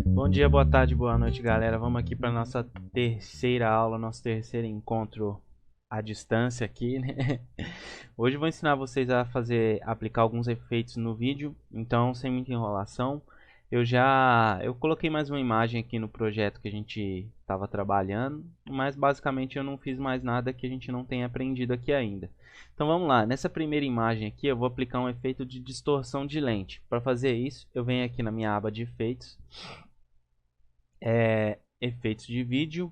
Bom dia, boa tarde, boa noite, galera. Vamos aqui para nossa terceira aula, nosso terceiro encontro à distância aqui, né? Hoje eu vou ensinar vocês a aplicar alguns efeitos no vídeo, então sem muita enrolação. Eu coloquei mais uma imagem aqui no projeto que a gente estava trabalhando, mas basicamente eu não fiz mais nada que a gente não tenha aprendido aqui ainda. Então vamos lá, nessa primeira imagem aqui eu vou aplicar um efeito de distorção de lente. Para fazer isso, eu venho aqui na minha aba de efeitos, efeitos de vídeo,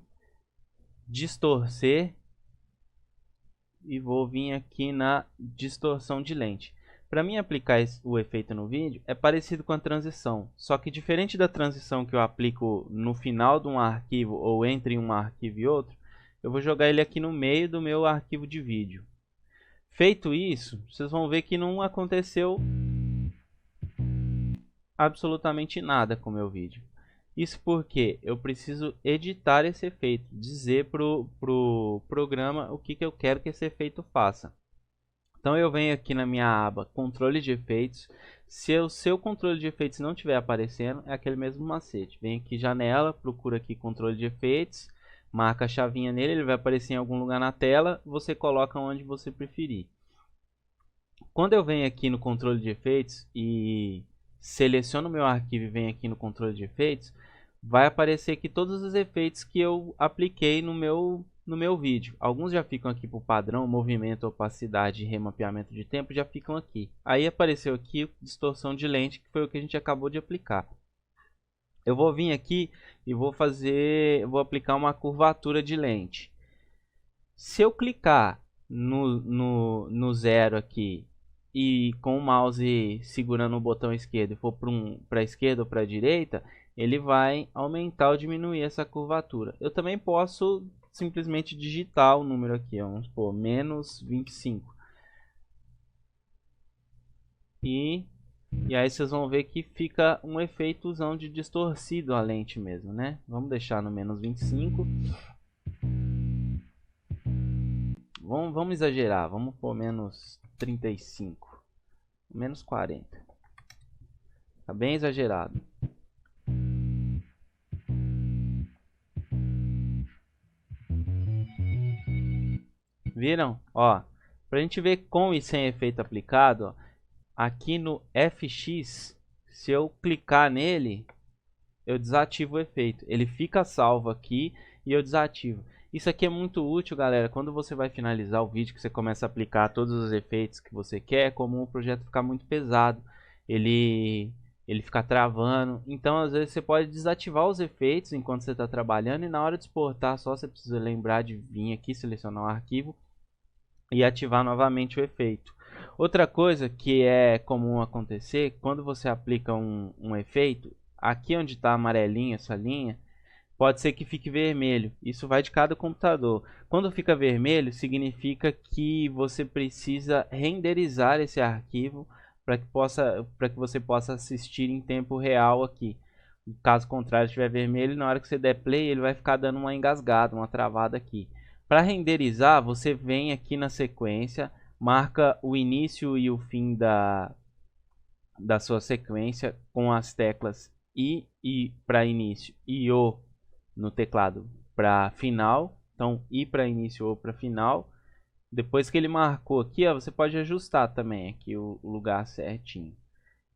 distorcer, e vou vir aqui na distorção de lente. Para mim aplicar o efeito no vídeo é parecido com a transição, só que diferente da transição que eu aplico no final de um arquivo ou entre um arquivo e outro, eu vou jogar ele aqui no meio do meu arquivo de vídeo. Feito isso, vocês vão ver que não aconteceu absolutamente nada com o meu vídeo. Isso porque eu preciso editar esse efeito, dizer para o programa o que eu quero que esse efeito faça. Então eu venho aqui na minha aba controle de efeitos. Se o seu controle de efeitos não estiver aparecendo, é aquele mesmo macete. Vem aqui janela, procura aqui controle de efeitos, marca a chavinha nele, ele vai aparecer em algum lugar na tela, você coloca onde você preferir. Quando eu venho aqui no controle de efeitos e seleciono o meu arquivo e venho aqui no controle de efeitos, vai aparecer aqui todos os efeitos que eu apliquei no meu vídeo. Alguns já ficam aqui por padrão, movimento, opacidade e remapeamento de tempo já ficam aqui. Aí apareceu aqui distorção de lente, que foi o que a gente acabou de aplicar. Eu vou vir aqui e vou aplicar uma curvatura de lente. Se eu clicar no zero aqui e com o mouse segurando o botão esquerdo e for para a esquerda ou para a direita, ele vai aumentar ou diminuir essa curvatura. Eu também posso simplesmente digitar o número aqui, vamos supor, menos 25. E aí vocês vão ver que fica um efeitozão de distorcido a lente mesmo, né? Vamos deixar no menos 25. Vamos exagerar, vamos pôr menos 35, menos 40. Tá bem exagerado. Viram? Ó, pra gente ver com e sem efeito aplicado, ó, aqui no FX, se eu clicar nele, eu desativo o efeito. Ele fica salvo aqui e eu desativo. Isso aqui é muito útil, galera, quando você vai finalizar o vídeo, que você começa a aplicar todos os efeitos que você quer, como o projeto ficar muito pesado, ele fica travando. Então, às vezes, você pode desativar os efeitos enquanto você está trabalhando e na hora de exportar, só você precisa lembrar de vir aqui, selecionar o arquivo e ativar novamente o efeito. Outra coisa que é comum acontecer, quando você aplica um efeito, aqui onde está amarelinho essa linha, pode ser que fique vermelho. Isso vai de cada computador. Quando fica vermelho, significa que você precisa renderizar esse arquivo para que você possa assistir em tempo real aqui. Caso contrário, estiver vermelho, na hora que você der play, ele vai ficar dando uma engasgada, uma travada aqui. Para renderizar, você vem aqui na sequência, marca o início e o fim da sua sequência com as teclas I para início e O no teclado para final. Então, I para início ou para final. Depois que ele marcou aqui, ó, você pode ajustar também aqui o lugar certinho.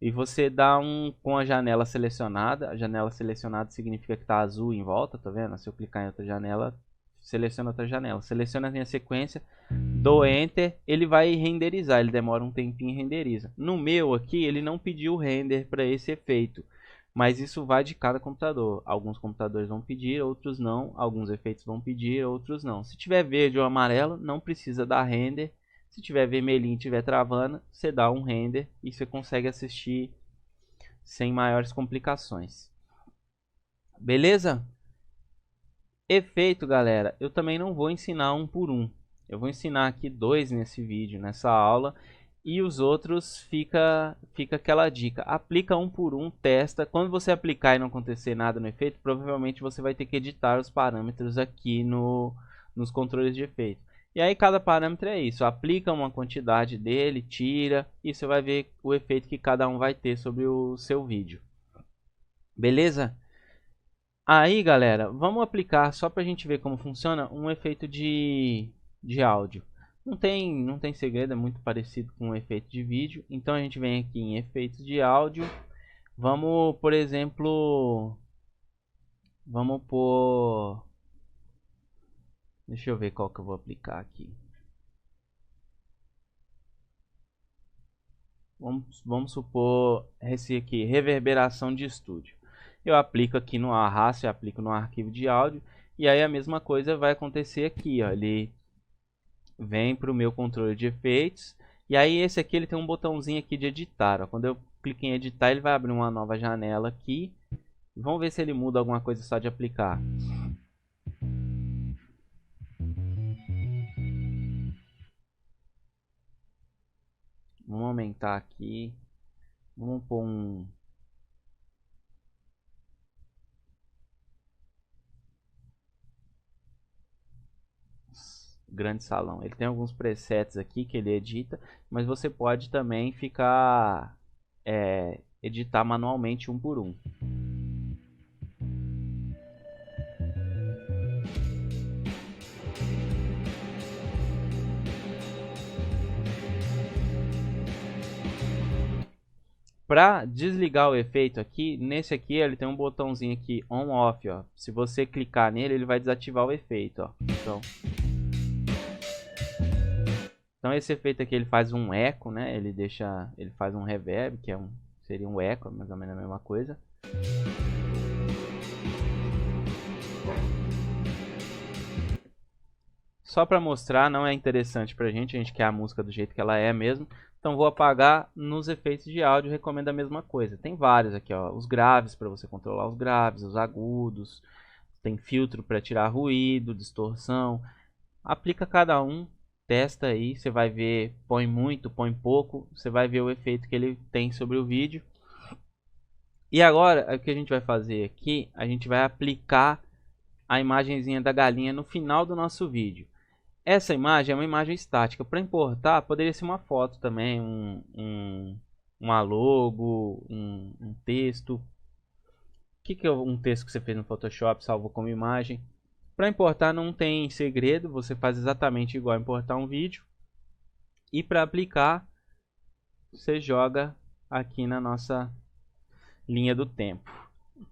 E você dá com a janela selecionada. A janela selecionada significa que está azul em volta, tá vendo? Se eu clicar em outra janela, seleciona outra janela. Seleciona a minha sequência, dou Enter, ele vai renderizar. Ele demora um tempinho e renderiza. No meu aqui, ele não pediu render para esse efeito. Mas isso vai de cada computador. Alguns computadores vão pedir, outros não. Alguns efeitos vão pedir, outros não. Se tiver verde ou amarelo, não precisa dar render. Se tiver vermelhinho e estiver travando, você dá um render e você consegue assistir sem maiores complicações. Beleza? Efeito, galera, eu também não vou ensinar um por um. Eu vou ensinar aqui 2 nesse vídeo, nessa aula. E os outros fica aquela dica. Aplica um por um, testa. Quando você aplicar e não acontecer nada no efeito, provavelmente você vai ter que editar os parâmetros aqui nos controles de efeito. E aí cada parâmetro é isso, aplica uma quantidade dele, tira, e você vai ver o efeito que cada um vai ter sobre o seu vídeo. Beleza? Aí, galera, vamos aplicar, só para a gente ver como funciona, um efeito de áudio. Não tem segredo, é muito parecido com um efeito de vídeo. Então a gente vem aqui em efeitos de áudio. Vamos, por exemplo, vamos por... Deixa eu ver qual que eu vou aplicar aqui. Vamos supor esse aqui, reverberação de estúdio. Eu aplico aqui no arrasto, eu aplico no arquivo de áudio. E aí a mesma coisa vai acontecer aqui, ó. Ele vem para o meu controle de efeitos. E aí esse aqui ele tem um botãozinho aqui de editar, ó. Quando eu clico em editar, ele vai abrir uma nova janela aqui. Vamos ver se ele muda alguma coisa só de aplicar. Vamos aumentar aqui. Vamos pôr um... grande salão. Ele tem alguns presets aqui que ele edita, mas você pode também ficar editar manualmente um por um. Para desligar o efeito aqui, nesse aqui ele tem um botãozinho aqui on off, ó. Se você clicar nele, ele vai desativar o efeito, ó. Então esse efeito aqui ele faz um eco, né? Ele faz um reverb, que seria um eco, mais ou menos a mesma coisa. Só para mostrar, não é interessante pra gente, a gente quer a música do jeito que ela é mesmo. Então vou apagar nos efeitos de áudio, recomendo a mesma coisa. Tem vários aqui, ó, os graves para você controlar os graves, os agudos, tem filtro para tirar ruído, distorção. Aplica cada um, testa aí, você vai ver, põe muito, põe pouco, você vai ver o efeito que ele tem sobre o vídeo. E agora, o que a gente vai fazer aqui, a gente vai aplicar a imagenzinha da galinha no final do nosso vídeo. Essa imagem é uma imagem estática. Para importar, poderia ser uma foto também, uma logo, um texto. O que é um texto que você fez no Photoshop, salvou como imagem? Para importar não tem segredo, você faz exatamente igual importar um vídeo. E para aplicar, você joga aqui na nossa linha do tempo.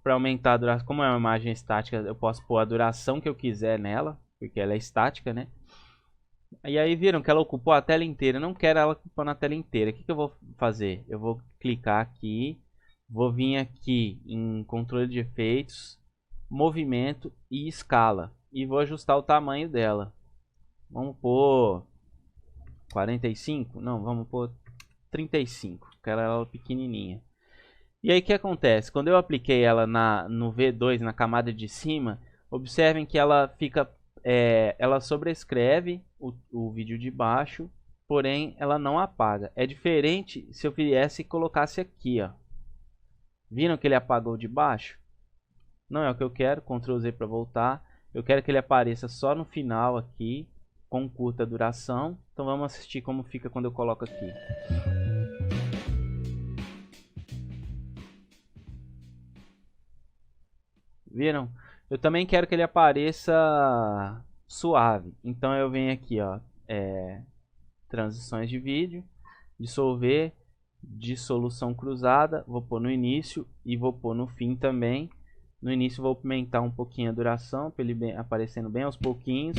Para aumentar a duração, como é uma imagem estática, eu posso pôr a duração que eu quiser nela, porque ela é estática, né? E aí viram que ela ocupou a tela inteira. Eu não quero ela ocupando a tela inteira. O que eu vou fazer? Eu vou clicar aqui. Vou vir aqui em controle de efeitos, movimento e escala. E vou ajustar o tamanho dela. Vamos pôr 45? Não, vamos pôr 35. Quero ela pequenininha. E aí o que acontece? Quando eu apliquei ela no V2, na camada de cima, observem que ela fica... ela sobrescreve o vídeo de baixo, porém ela não apaga. É diferente se eu viesse e colocasse aqui, ó. Viram que ele apagou de baixo? Não é o que eu quero. Ctrl Z para voltar. Eu quero que ele apareça só no final aqui, com curta duração. Então vamos assistir como fica quando eu coloco aqui. Viram? Eu também quero que ele apareça suave. Então eu venho aqui, ó, transições de vídeo, dissolver, dissolução cruzada, vou pôr no início e vou pôr no fim também. No início vou aumentar um pouquinho a duração, para ele aparecendo bem aos pouquinhos.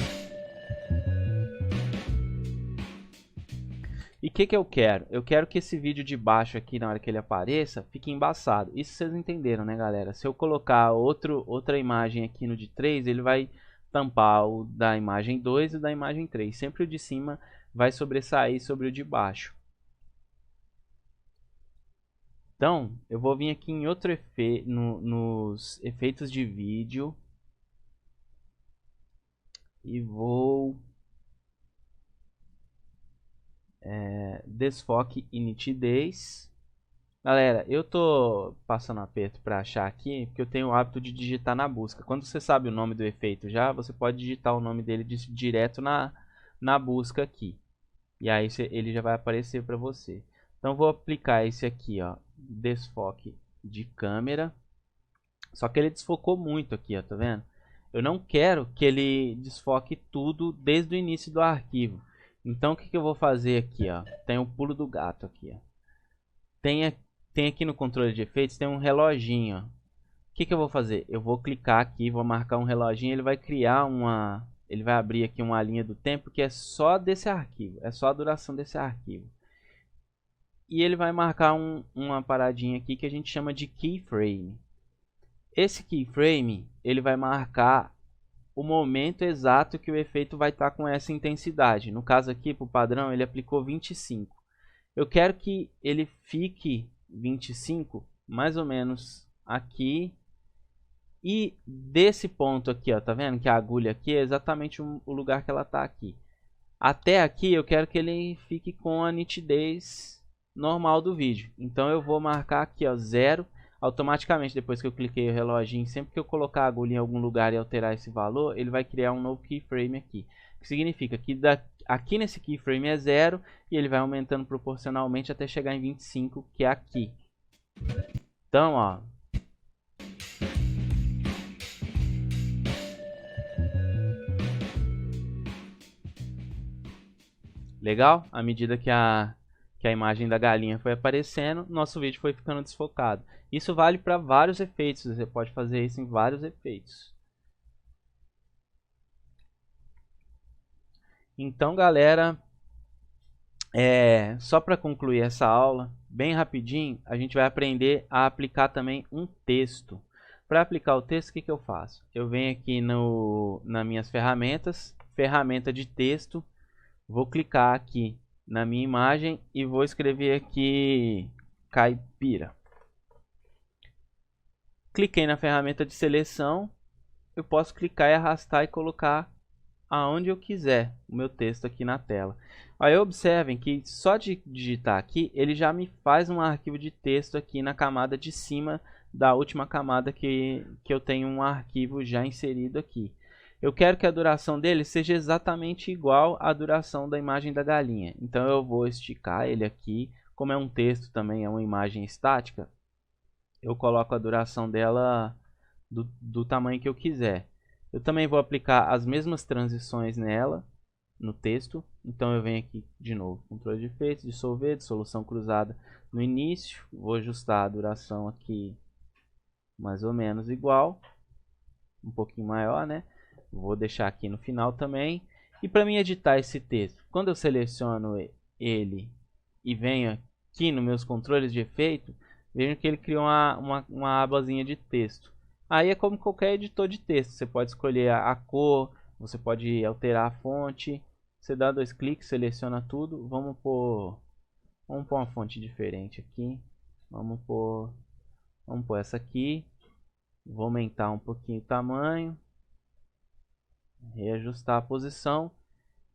E o que eu quero? Eu quero que esse vídeo de baixo aqui, na hora que ele apareça, fique embaçado. Isso vocês entenderam, né, galera? Se eu colocar outra imagem aqui no de 3, ele vai tampar o da imagem 2 e o da imagem 3. Sempre o de cima vai sobressair sobre o de baixo. Então, eu vou vir aqui em outro efeito, nos efeitos de vídeo. E vou... desfoque e nitidez. Galera, eu tô passando aperto para achar aqui, porque eu tenho o hábito de digitar na busca. Quando você sabe o nome do efeito já, você pode digitar o nome dele direto na busca aqui. E aí ele já vai aparecer para você. Então vou aplicar esse aqui, ó, desfoque de câmera. Só que ele desfocou muito aqui, ó, tá vendo? Eu não quero que ele desfoque tudo desde o início do arquivo. Então o que eu vou fazer aqui, ó? Tem o pulo do gato aqui, ó. Tem aqui no controle de efeitos, tem um reloginho, ó. O que eu vou fazer? Eu vou clicar aqui, vou marcar um reloginho, ele vai criar ele vai abrir aqui uma linha do tempo que é só desse arquivo, é só a duração desse arquivo. E ele vai marcar uma paradinha aqui que a gente chama de keyframe. Esse keyframe, ele vai marcar o momento exato que o efeito vai estar com essa intensidade. No caso aqui, para o padrão, ele aplicou 25. Eu quero que ele fique 25, mais ou menos aqui. E desse ponto aqui, ó, tá vendo que a agulha aqui é exatamente o lugar que ela tá aqui. Até aqui eu quero que ele fique com a nitidez normal do vídeo. Então eu vou marcar aqui, ó, 0. Automaticamente, depois que eu cliquei o reloginho, sempre que eu colocar a agulha em algum lugar e alterar esse valor, ele vai criar um novo keyframe aqui. O que significa que aqui nesse keyframe é 0 e ele vai aumentando proporcionalmente até chegar em 25, que é aqui. Então, ó, legal? À medida que a imagem da galinha foi aparecendo, nosso vídeo foi ficando desfocado. Isso vale para vários efeitos, você pode fazer isso em vários efeitos. Então, galera, só para concluir essa aula, bem rapidinho, a gente vai aprender a aplicar também um texto. Para aplicar o texto, o que eu faço? Eu venho aqui nas minhas ferramentas, ferramenta de texto, vou clicar aqui na minha imagem e vou escrever aqui caipira. Cliquei na ferramenta de seleção, eu posso clicar e arrastar e colocar aonde eu quiser o meu texto aqui na tela. Aí observem que só de digitar aqui, ele já me faz um arquivo de texto aqui na camada de cima da última camada que eu tenho um arquivo já inserido aqui. Eu quero que a duração dele seja exatamente igual à duração da imagem da galinha. Então eu vou esticar ele aqui. Como é um texto também, é uma imagem estática, eu coloco a duração dela do tamanho que eu quiser. Eu também vou aplicar as mesmas transições nela, no texto. Então eu venho aqui de novo, controle de efeitos, dissolver, dissolução cruzada no início. Vou ajustar a duração aqui mais ou menos igual, um pouquinho maior, né? Vou deixar aqui no final também. E para mim editar esse texto, quando eu seleciono ele e venho aqui nos meus controles de efeito, vejo que ele criou uma abazinha de texto. Aí é como qualquer editor de texto, você pode escolher a cor, você pode alterar a fonte. Você dá 2 cliques, seleciona tudo. Vamos pôr uma fonte diferente aqui. Vamos pôr essa aqui. Vou aumentar um pouquinho o tamanho, reajustar a posição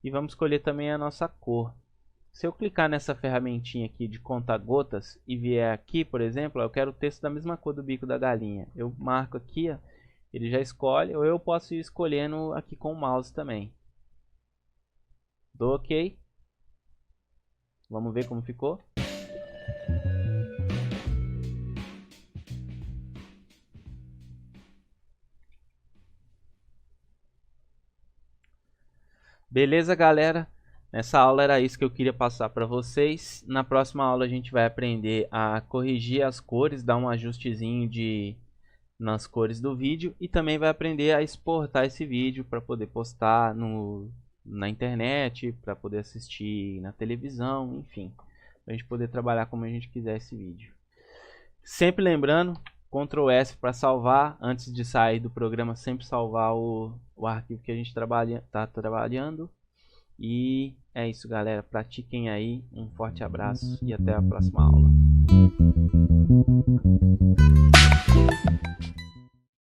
e vamos escolher também a nossa cor. Se eu clicar nessa ferramentinha aqui de conta-gotas e vier aqui, por exemplo, eu quero o texto da mesma cor do bico da galinha. Eu marco aqui, ó, ele já escolhe, ou eu posso ir escolhendo aqui com o mouse também. Dou OK. Vamos ver como ficou. Beleza, galera? Nessa aula era isso que eu queria passar para vocês. Na próxima aula a gente vai aprender a corrigir as cores, dar um ajustezinho nas cores do vídeo e também vai aprender a exportar esse vídeo para poder postar na internet, para poder assistir na televisão, enfim, para a gente poder trabalhar como a gente quiser esse vídeo. Sempre lembrando, Ctrl S para salvar, antes de sair do programa, sempre salvar o arquivo que a gente está trabalhando. E é isso, galera. Pratiquem aí. Um forte abraço e até a próxima aula.